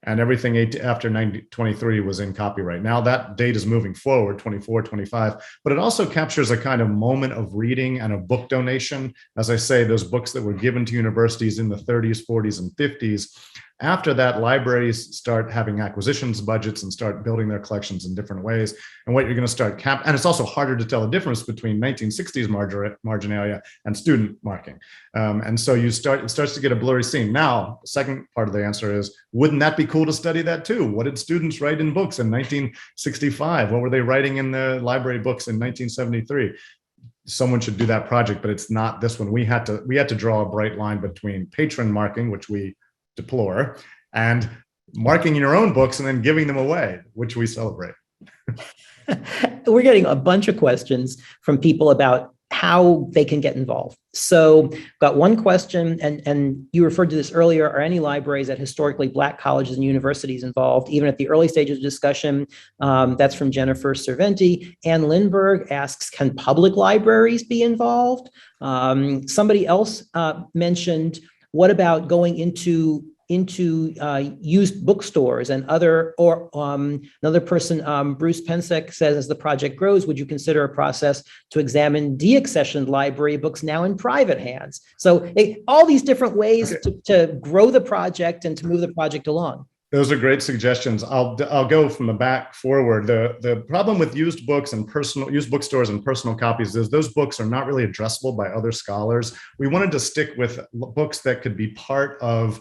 And everything after 1923 was in copyright. Now that date is moving forward, 24, 25, but it also captures a kind of moment of reading and a book donation. As I say, those books that were given to universities in the 30s, 40s, and 50s. After that, libraries start having acquisitions budgets and start building their collections in different ways. And what you're going to start and it's also harder to tell the difference between 1960s marginalia and student marking. And so it starts to get a blurry scene. Now, the second part of the answer is, wouldn't that be cool to study that too? What did students write in books in 1965? What were they writing in the library books in 1973? Someone should do that project, but it's not this one. We had to draw a bright line between patron marking, which we deplore, and marking your own books and then giving them away, which we celebrate. We're getting a bunch of questions from people about how they can get involved. So got one question, and you referred to this earlier, are any libraries at historically Black colleges and universities involved, even at the early stages of discussion? That's from Jennifer Cerventi. Ann Lindbergh asks, can public libraries be involved? Somebody else mentioned, what about going into used bookstores and another person, Bruce Pensek, says, as the project grows, would you consider a process to examine deaccessioned library books now in private hands? So all these different ways to grow the project and to move the project along. Those are great suggestions. I'll go from the back forward. The problem with used books and used bookstores and personal copies is those books are not really addressable by other scholars. We wanted to stick with books that could be part of,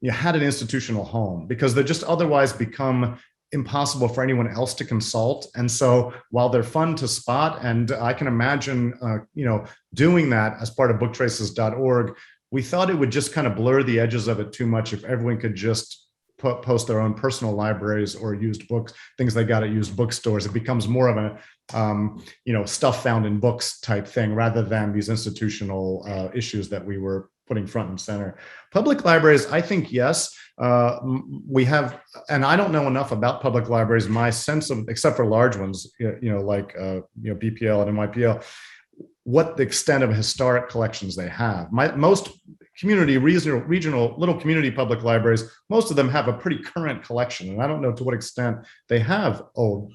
had an institutional home, because they just otherwise become impossible for anyone else to consult. And so while they're fun to spot, and I can imagine, doing that as part of booktraces.org, we thought it would just kind of blur the edges of it too much if everyone could just post their own personal libraries or used books, things they got at used bookstores. It becomes more of a, stuff found in books type thing rather than these institutional issues that we were putting front and center. Public libraries, I think, yes, we have, and I don't know enough about public libraries. My sense of, except for large ones, like BPL and NYPL, what the extent of historic collections they have. Most community, regional little community public libraries, most of them have a pretty current collection. And I don't know to what extent they have old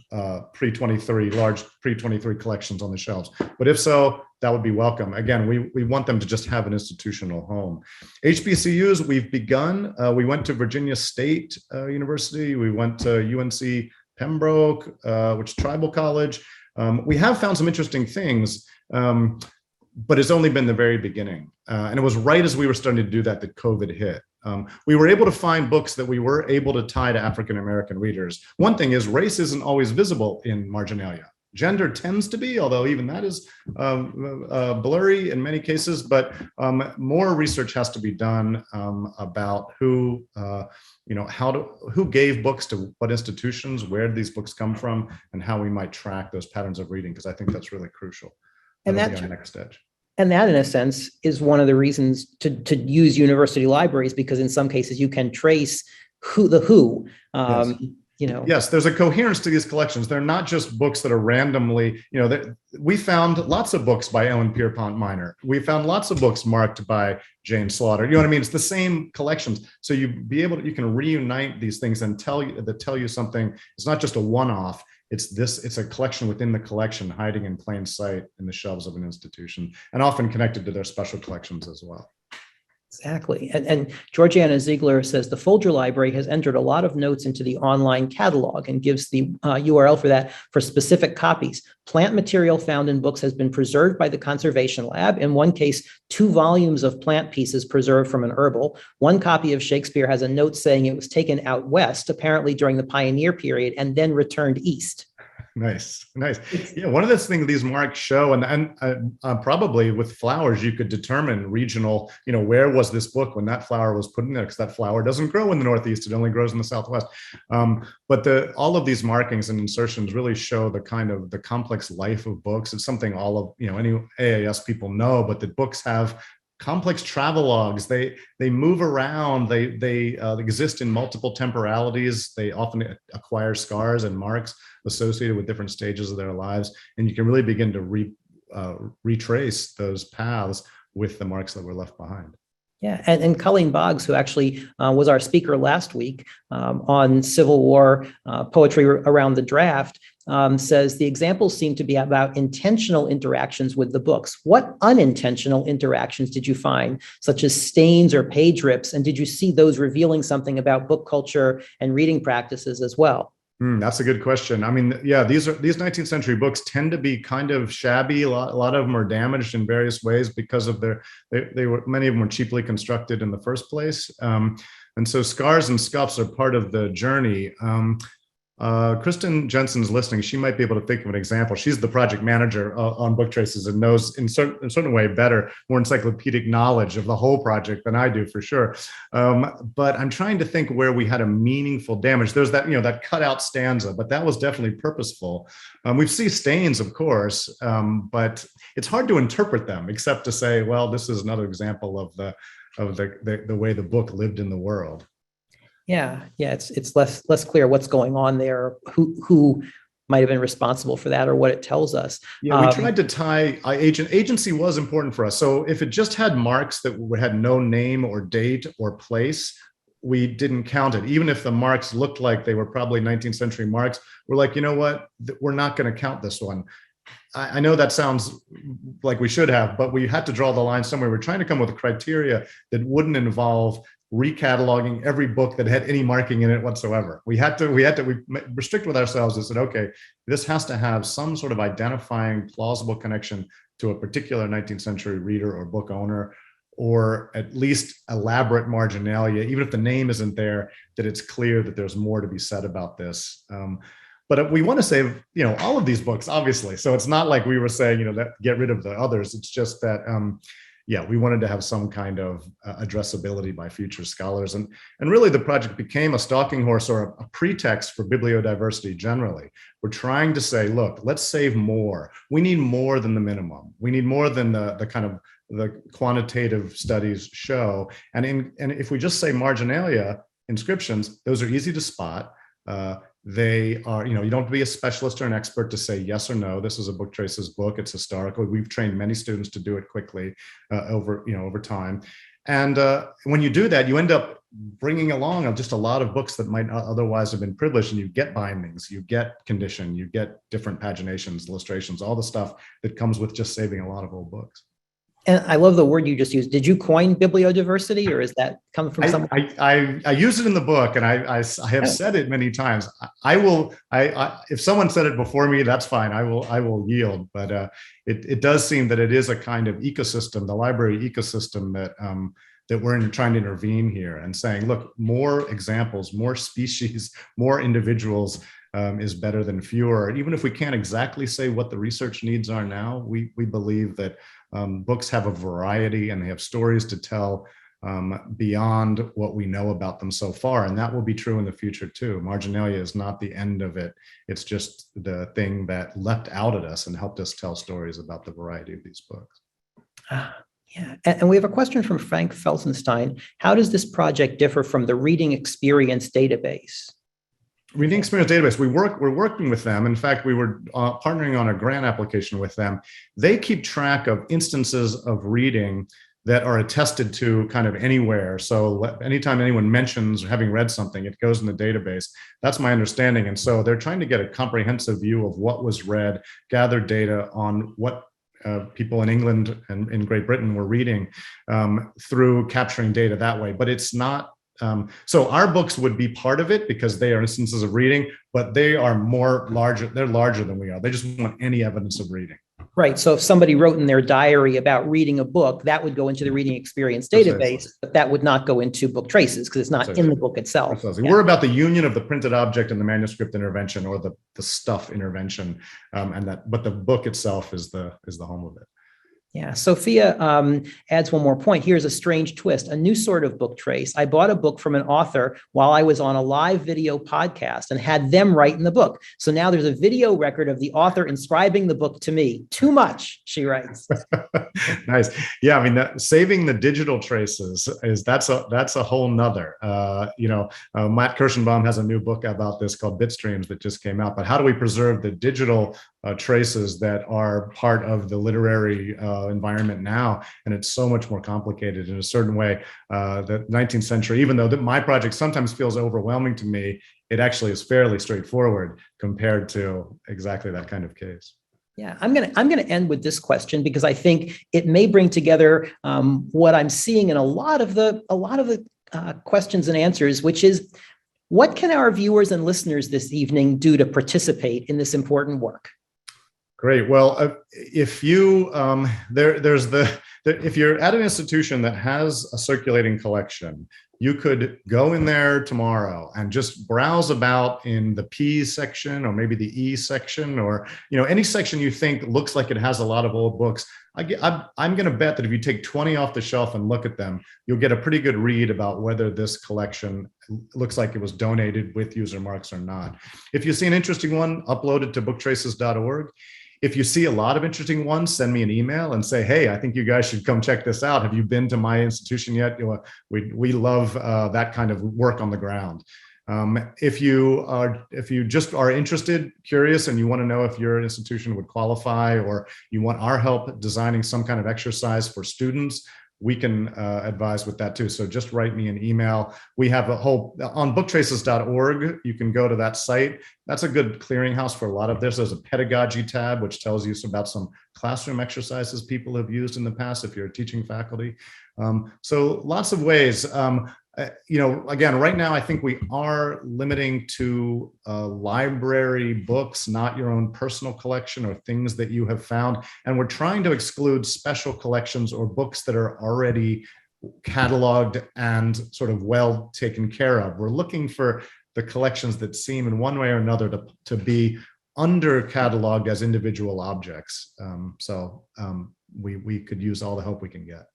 pre-23, large pre-23 collections on the shelves. But if so, that would be welcome. Again, we want them to just have an institutional home. HBCUs, we've begun. We went to Virginia State University. We went to UNC Pembroke, which is tribal college. We have found some interesting things. But it's only been the very beginning. And it was right as we were starting to do that COVID hit. We were able to find books that we were able to tie to African-American readers. One thing is race isn't always visible in Marginalia. Gender tends to be, although even that is blurry in many cases, but more research has to be done about who gave books to what institutions, where did these books come from, and how we might track those patterns of reading, because I think that's really crucial. And that's our next stage. And that, in a sense, is one of the reasons to use university libraries, because in some cases you can trace who. Yes. Yes, there's a coherence to these collections. They're not just books that are randomly, we found lots of books by Ellen Pierpont Minor. We found lots of books marked by Jane Slaughter. You know what I mean? It's the same collections. So you can reunite these things and tell you something. It's not just a one-off. It's a collection within the collection, hiding in plain sight in the shelves of an institution, and often connected to their special collections as well. Exactly. And Georgiana Ziegler says the Folger Library has entered a lot of notes into the online catalog and gives the URL for that for specific copies. Plant material found in books has been preserved by the Conservation Lab. In one case, 2 volumes of plant pieces preserved from an herbal. One copy of Shakespeare has a note saying it was taken out west, apparently during the pioneer period, and then returned east. Nice. Yeah, one of the things these marks show, and probably with flowers, you could determine regional, where was this book when that flower was put in there, because that flower doesn't grow in the Northeast, it only grows in the Southwest. But all of these markings and insertions really show the kind of the complex life of books. It's something all of, any AAS people know, but the books have complex travelogues. They move around. They exist in multiple temporalities. They often acquire scars and marks associated with different stages of their lives, and you can really begin to retrace those paths with the marks that were left behind. Yeah, and Colleen Boggs, who actually was our speaker last week on Civil War poetry around the draft, says the examples seem to be about intentional interactions with the books. What unintentional interactions did you find, such as stains or page rips? And did you see those revealing something about book culture and reading practices as well? That's a good question. I mean, yeah, these 19th century books tend to be kind of shabby. A lot of them are damaged in various ways because of many of them were cheaply constructed in the first place. And so scars and scuffs are part of the journey. Kristen Jensen's listening. She might be able to think of an example. She's the project manager on Book Traces and knows in certain way more encyclopedic knowledge of the whole project than I do, for sure. But I'm trying to think where we had a meaningful damage. There's that, that cutout stanza, but that was definitely purposeful. We see stains, of course, but it's hard to interpret them except to say, well, this is another example of the way the book lived in the world. Yeah, it's less clear what's going on there, who might have been responsible for that, or what it tells us. Yeah, we tried to tie agency was important for us. So if it just had marks that had no name or date or place, we didn't count it. Even if the marks looked like they were probably 19th century marks, we're like, you know what, we're not going to count this one. I know that sounds like we should have, but we had to draw the line somewhere. We're trying to come with a criteria that wouldn't involve recataloging every book that had any marking in it whatsoever. We restrict with ourselves and said, okay, this has to have some sort of identifying plausible connection to a particular 19th century reader or book owner, or at least elaborate marginalia, even if the name isn't there, that it's clear that there's more to be said about this. But we want to save, all of these books, obviously. So it's not like we were saying, get rid of the others. It's just that, we wanted to have some kind of addressability by future scholars. And really the project became a stalking horse or a pretext for bibliodiversity generally. We're trying to say, look, let's save more. We need more than the minimum. We need more than the kind of the quantitative studies show. And if we just say marginalia, inscriptions, those are easy to spot. They are, you don't have to be a specialist or an expert to say yes or no. This is a Book Traces book. It's historical. We've trained many students to do it quickly over time. And when you do that, you end up bringing along just a lot of books that might not otherwise have been privileged, and you get bindings, you get condition, you get different paginations, illustrations, all the stuff that comes with just saving a lot of old books. And I love the word you just used. Did you coin bibliodiversity, or is that coming from someone? I use it in the book, and I have said it many times. If someone said it before me, that's fine. I will yield. But it does seem that it is a kind of ecosystem, the library ecosystem that we're trying to intervene here and saying, look, more examples, more species, more individuals is better than fewer. And even if we can't exactly say what the research needs are now, we believe that books have a variety and they have stories to tell beyond what we know about them so far. And that will be true in the future too. Marginalia is not the end of it. It's just the thing that leapt out at us and helped us tell stories about the variety of these books. Yeah, and we have a question from Frank Felsenstein. How does this project differ from the Reading Experience database? Reading Experience database, we're working with them. In fact, we were partnering on a grant application with them. They keep track of instances of reading that are attested to kind of anywhere. So anytime anyone mentions having read something, it goes in the database. That's my understanding. And so they're trying to get a comprehensive view of what was read, gather data on what people in England and in Great Britain were reading through capturing data that way. But it's not, so our books would be part of it because they are instances of reading, but they are larger than we are. They just want any evidence of reading. Right. So if somebody wrote in their diary about reading a book, that would go into the Reading Experience database, but that would not go into Book Traces because it's not in the book itself. Precisely. Yeah. We're about the union of the printed object and the manuscript intervention, or the stuff intervention, but the book itself is the home of it. Yeah, Sophia adds one more point. Here's a strange twist, a new sort of book trace. I bought a book from an author while I was on a live video podcast and had them write in the book. So now there's a video record of the author inscribing the book to me. Too much, she writes. Nice. Yeah, I mean, saving the digital traces that's a whole nother. Matt Kirschenbaum has a new book about this called Bitstreams that just came out. But how do we preserve the digital traces that are part of the literary environment now? And it's so much more complicated in a certain way. The 19th century, even though my project sometimes feels overwhelming to me, it actually is fairly straightforward compared to exactly that kind of case. Yeah, I'm gonna end with this question because I think it may bring together what I'm seeing in a lot of the questions and answers, which is, what can our viewers and listeners this evening do to participate in this important work? Great. Well, if you if you're at an institution that has a circulating collection, you could go in there tomorrow and just browse about in the P section or maybe the E section, or any section you think looks like it has a lot of old books. I'm going to bet that if you take 20 off the shelf and look at them, you'll get a pretty good read about whether this collection looks like it was donated with user marks or not. If you see an interesting one, upload it to booktraces.org. If you see a lot of interesting ones, send me an email and say, hey, I think you guys should come check this out. Have you been to my institution yet? We love that kind of work on the ground. If you just are interested, curious, and you want to know if your institution would qualify, or you want our help designing some kind of exercise for students, we can advise with that too. So just write me an email. We have a whole, on booktraces.org, you can go to that site. That's a good clearinghouse for a lot of this. There's a pedagogy tab, which tells you about some classroom exercises people have used in the past if you're a teaching faculty. So lots of ways. Again, right now, I think we are limiting to library books, not your own personal collection or things that you have found. And we're trying to exclude special collections or books that are already cataloged and sort of well taken care of. We're looking for the collections that seem in one way or another to be under cataloged as individual objects. We could use all the help we can get.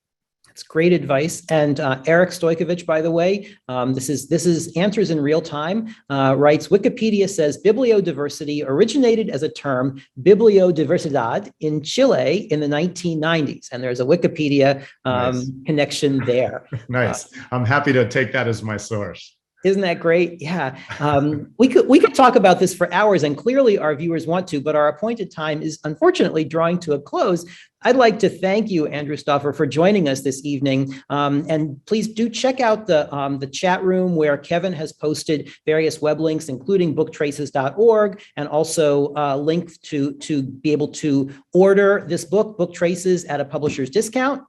That's great advice. And Eric Stojkovic, by the way, this is Answers in Real Time, writes, Wikipedia says bibliodiversity originated as a term, bibliodiversidad, in Chile in the 1990s. And there's a Wikipedia Nice. connection there. Nice. I'm happy to take that as my source. Isn't that great? Yeah. We could talk about this for hours, and clearly our viewers want to, but our appointed time is unfortunately drawing to a close. I'd like to thank you, Andrew Stauffer, for joining us this evening. And please do check out the chat room where Kevin has posted various web links, including booktraces.org, and also links to be able to order this book, Book Traces, at a publisher's discount,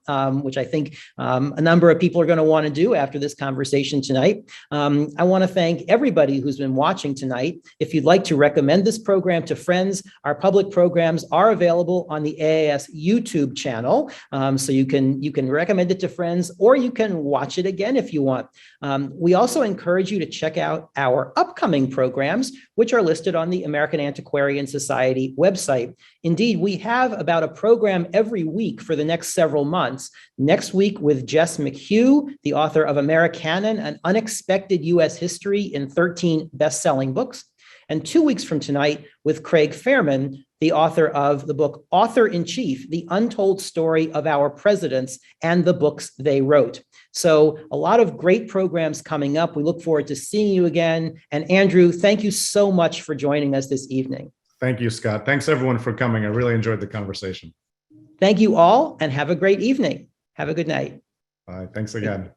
which I think a number of people are going to want to do after this conversation tonight. I want to thank everybody who's been watching tonight. If you'd like to recommend this program to friends, our public programs are available on the AAS YouTube channel. So you can recommend it to friends, or you can watch it again if you want. We also encourage you to check out our upcoming programs, which are listed on the American Antiquarian Society website. Indeed, we have about a program every week for the next several months. Next week with Jess McHugh, the author of Americanon, An Unexpected U.S. History in 13 Best-Selling Books. And 2 weeks from tonight with Craig Fairman, the author of the book Author-in-Chief, The Untold Story of Our Presidents and the Books They Wrote. So a lot of great programs coming up. We look forward to seeing you again. And Andrew, thank you so much for joining us this evening. Thank you, Scott. Thanks everyone for coming. I really enjoyed the conversation. Thank you all, and have a great evening. Have a good night. Bye. Thanks again.